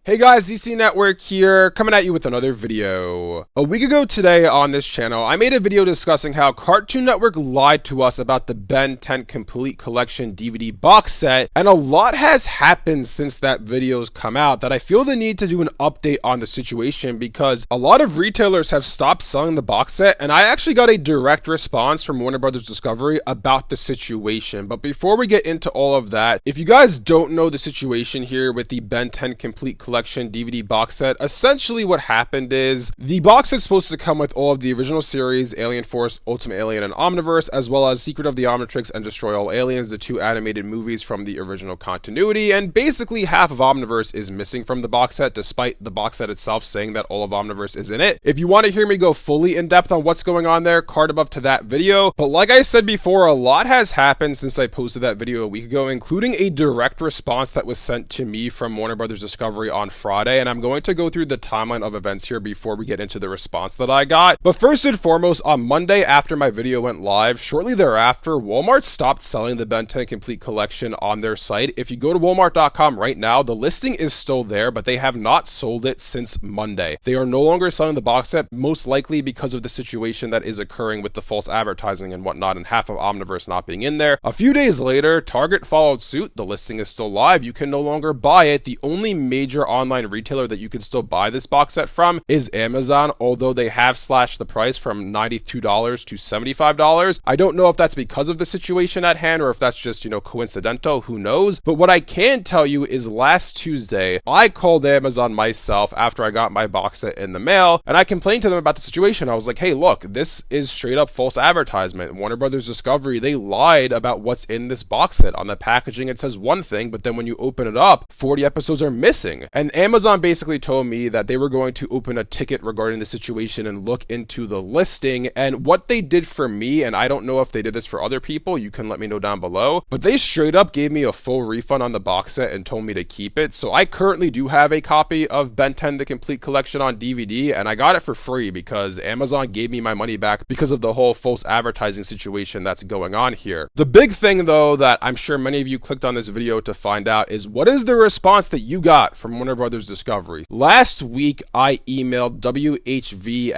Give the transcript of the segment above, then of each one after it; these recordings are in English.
Hey guys, DC Network here, coming at you with another video. A week ago today on this channel, I made a video discussing how Cartoon Network lied to us about the Ben 10 Complete Collection DVD box set, and a lot has happened since that video's come out that I feel the need to do an update on the situation because a lot of retailers have stopped selling the box set, and I actually got a direct response from Warner Brothers Discovery about the situation. But before we get into all of that, if you guys don't know the situation here with the Ben 10 Complete Collection DVD box set, essentially what happened is the box set's supposed to come with all of the original series, Alien Force, Ultimate Alien, and Omniverse, as well as Secret of the Omnitrix and Destroy All Aliens, the two animated movies from the original continuity, and basically half of Omniverse is missing from the box set, despite the box set itself saying that all of Omniverse is in it. If you want to hear me go fully in depth on what's going on there, card above to that video. But like I said before, a lot has happened since I posted that video a week ago, including a direct response that was sent to me from Warner Brothers Discovery on Friday, and I'm going to go through the timeline of events here before we get into the response that I got. But first and foremost, on Monday after my video went live, shortly thereafter, Walmart stopped selling the Ben 10 Complete Collection on their site. If you go to walmart.com right now, the listing is still there, but they have not sold it since Monday. They are no longer selling the box set, most likely because of the situation that is occurring with the false advertising and whatnot, and half of Omniverse not being in there. A few days later, Target followed suit. The listing is still live. You can no longer buy it. The only major online retailer that you can still buy this box set from is Amazon, although they have slashed the price from $92 to $75. I don't know if that's because of the situation at hand or if that's just, coincidental, who knows. But what I can tell you is last Tuesday, I called Amazon myself after I got my box set in the mail, and I complained to them about the situation. I was like, hey, look, this is straight up false advertisement. Warner Brothers Discovery, they lied about what's in this box set. On the packaging, it says one thing, but then when you open it up, 40 episodes are missing. And Amazon basically told me that they were going to open a ticket regarding the situation and look into the listing. And what they did for me, and I don't know if they did this for other people, you can let me know down below, but they straight up gave me a full refund on the box set and told me to keep it. So I currently do have a copy of Ben 10 The Complete Collection on DVD, and I got it for free because Amazon gave me my money back because of the whole false advertising situation that's going on here. The big thing though that I'm sure many of you clicked on this video to find out is what is the response that you got from Warner Brothers Discovery. Last week, I emailed whv@wd.com,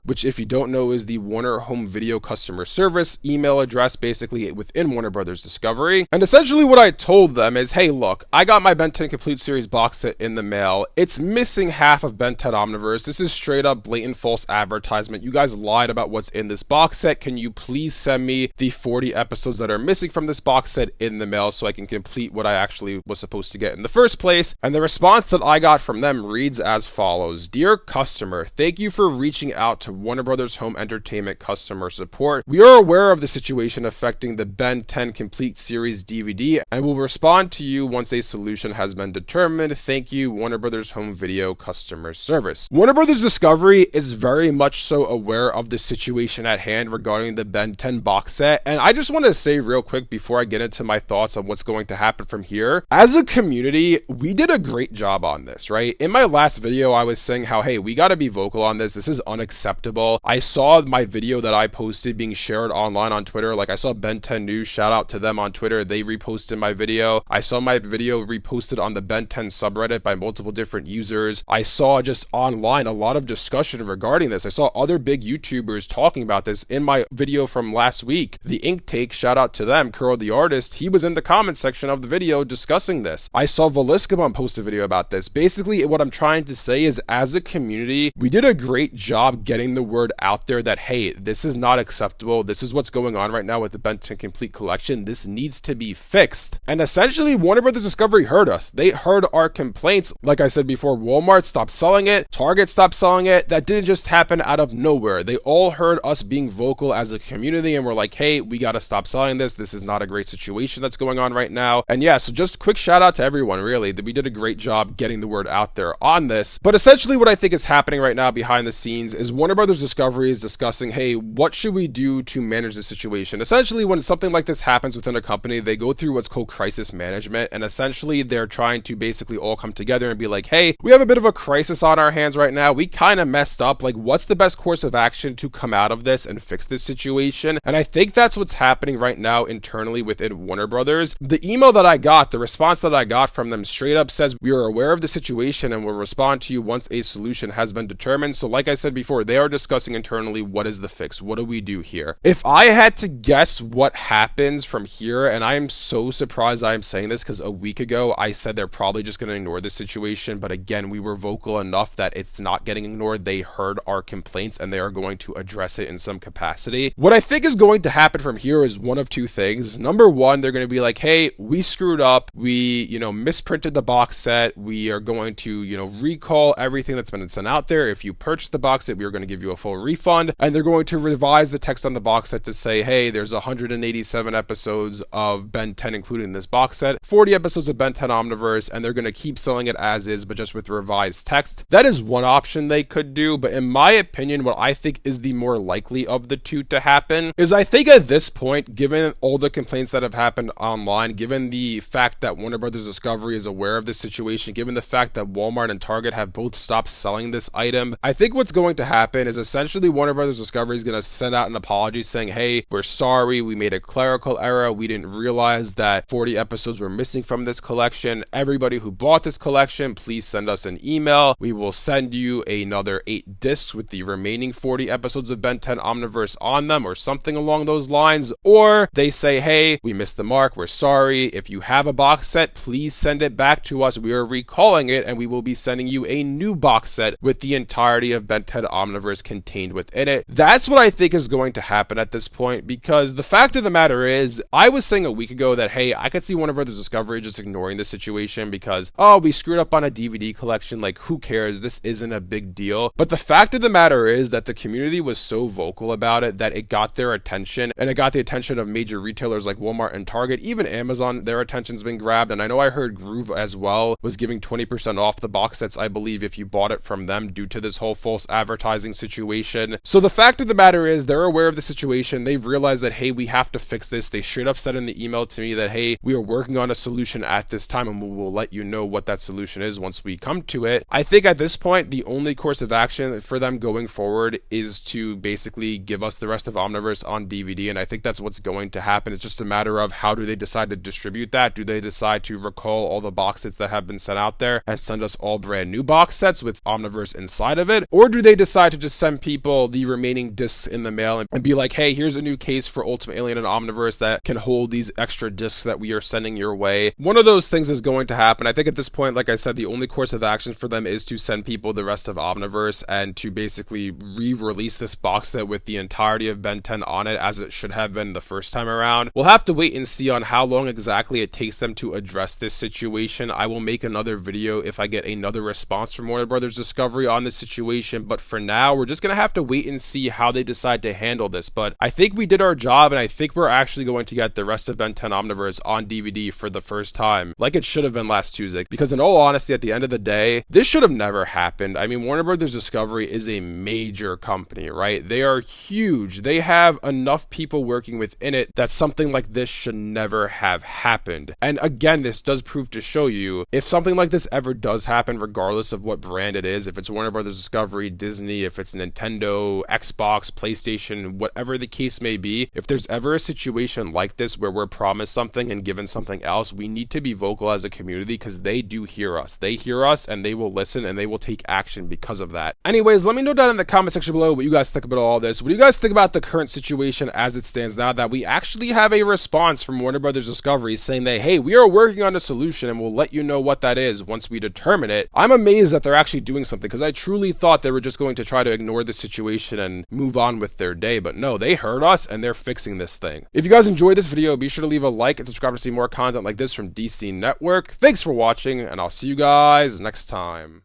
which if you don't know is the Warner Home Video customer service email address basically within Warner Brothers Discovery. And essentially what I told them is, hey, look, I got my Ben 10 Complete Series box set in the mail. It's missing half of Ben 10 Omniverse. This is straight up blatant false advertisement. You guys lied about what's in this box set. Can you please send me the 40 episodes that are missing from this box set in the mail so I can complete what I actually was supposed to get in the first place? And the response that I got from them reads as follows. Dear customer, thank you for reaching out to Warner Brothers Home Entertainment customer support. We are aware of the situation affecting the Ben 10 Complete Series DVD and will respond to you once a solution has been determined. Thank you, Warner Brothers Home Video customer service. Warner Brothers Discovery is very much so aware of the situation at hand regarding the Ben 10 box set, and I just want to say real quick before I get into my thoughts on what's going to happen from here. As a community, we did a great job on this, right? In my last video, I was saying how, hey, we got to be vocal on this. This is unacceptable. I saw my video that I posted being shared online on Twitter. Like I saw Ben 10 News, shout out to them on Twitter. They reposted my video. I saw my video reposted on the Ben 10 subreddit by multiple different users. I saw just online a lot of discussion regarding this. I saw other big YouTubers talking about this in my video from last week. The Ink Take, shout out to them, Curl the Artist, he was in the comment section of the video discussing this. I saw Veliscabon post a video about this. Basically, what I'm trying to say is as a community, we did a great job getting the word out there that, hey, this is not acceptable. This is what's going on right now with the Ben 10 Complete Collection. This needs to be fixed. And essentially, Warner Brothers Discovery heard us. They heard our complaints. Like I said before, Walmart stopped selling it. Target stopped selling it. That didn't just happen out of nowhere. They all heard us being vocal as a community and were like, hey, we got to stop selling this. This is not a great situation that's going on right now. And yeah, so just quick shout out to everyone, really, that we did a great job getting the word out there on this. But essentially what I think is happening right now behind the scenes is Warner Brothers Discovery is discussing, hey, what should we do to manage the situation? Essentially, when something like this happens within a company, they go through what's called crisis management, and essentially they're trying to basically all come together and be like, hey, we have a bit of a crisis on our hands right now. We kind of messed up. Like, what's the best course of action to come out of this and fix this situation? And I think that's what's happening right now internally within Warner Brothers. The email that I got, the response that I got from them straight straight up says, we are aware of the situation and will respond to you once a solution has been determined. So like I said before, they are discussing internally, what is the fix? What do we do here? If I had to guess what happens from here, and I am so surprised I am saying this because a week ago I said they're probably just going to ignore the situation, but again, we were vocal enough that it's not getting ignored. They heard our complaints and they are going to address it in some capacity. What I think is going to happen from here is one of two things. Number one, they're going to be like, hey, we screwed up. We, misprinted the box set. We are going to, recall everything that's been sent out there. If you purchase the box set, we are going to give you a full refund. And they're going to revise the text on the box set to say, hey, there's 187 episodes of Ben 10 included in this box set, 40 episodes of Ben 10 Omniverse, and they're going to keep selling it as is, but just with revised text. That is one option they could do, but in my opinion, what I think is the more likely of the two to happen is I think at this point, given all the complaints that have happened online, given the fact that Warner Brothers Discovery is aware of this situation, given the fact that Walmart and Target have both stopped selling this item, I think what's going to happen is essentially Warner Brothers Discovery is going to send out an apology saying, hey, we're sorry, we made a clerical error, we didn't realize that 40 episodes were missing from this collection. Everybody who bought this collection, please send us an email. We will send you another 8 discs with the remaining 40 episodes of Ben 10 Omniverse on them, or something along those lines. Or they say, hey, we missed the mark, we're sorry. If you have a box set, please send it back to us. We are recalling it and we will be sending you a new box set with the entirety of Ben 10 Omniverse contained within it. That's what I think is going to happen at this point, because the fact of the matter is, I was saying a week ago that, hey, I could see Warner Brothers Discovery just ignoring the situation because, oh, we screwed up on a DVD collection, like who cares, this isn't a big deal. But the fact of the matter is that the community was so vocal about it that it got their attention, and it got the attention of major retailers like Walmart and Target. Even Amazon, their attention's been grabbed, and I know I heard Groove as well was giving 20% off the box sets, I believe, if you bought it from them due to this whole false advertising situation. So the fact of the matter is they're aware of the situation. They've realized that, hey, we have to fix this. They straight up said in the email to me that, hey, we are working on a solution at this time and we will let you know what that solution is once we come to it. I think at this point, the only course of action for them going forward is to basically give us the rest of Omniverse on DVD, and I think that's what's going to happen. It's just a matter of how do they decide to distribute that? Do they decide to recall all the box sets that have been sent out there and send us all brand new box sets with Omniverse inside of it? Or do they decide to just send people the remaining discs in the mail and be like, hey, here's a new case for Ultimate Alien and Omniverse that can hold these extra discs that we are sending your way? One of those things is going to happen. I think at this point, like I said, the only course of action for them is to send people the rest of Omniverse and to basically re-release this box set with the entirety of Ben 10 on it as it should have been the first time around. We'll have to wait and see on how long exactly it takes them to address this situation. I will make another video if I get another response from Warner Brothers Discovery on this situation, but for now, we're just going to have to wait and see how they decide to handle this. But I think we did our job, and I think we're actually going to get the rest of Ben 10 Omniverse on DVD for the first time, like it should have been last Tuesday, because in all honesty, at the end of the day, this should have never happened. I mean, Warner Brothers Discovery is a major company, right? They are huge. They have enough people working within it that something like this should never have happened. And again, this does prove to show you, if something like this ever does happen, regardless of what brand it is, if it's Warner Brothers Discovery, Disney, if it's Nintendo, Xbox, PlayStation, whatever the case may be, if there's ever a situation like this where we're promised something and given something else, we need to be vocal as a community, because they do hear us. They hear us and they will listen and they will take action because of that. Anyways, let me know down in the comment section below what you guys think about all this. What do you guys think about the current situation as it stands now, that we actually have a response from Warner Brothers Discovery saying that, hey, we are working on a solution and we'll let you know what that is once we determine it? I'm amazed that they're actually doing something, because I truly thought they were just going to try to ignore the situation and move on with their day, but no, they heard us and they're fixing this thing. If you guys enjoyed this video, be sure to leave a like and subscribe to see more content like this from DC Network. Thanks for watching, and I'll see you guys next time.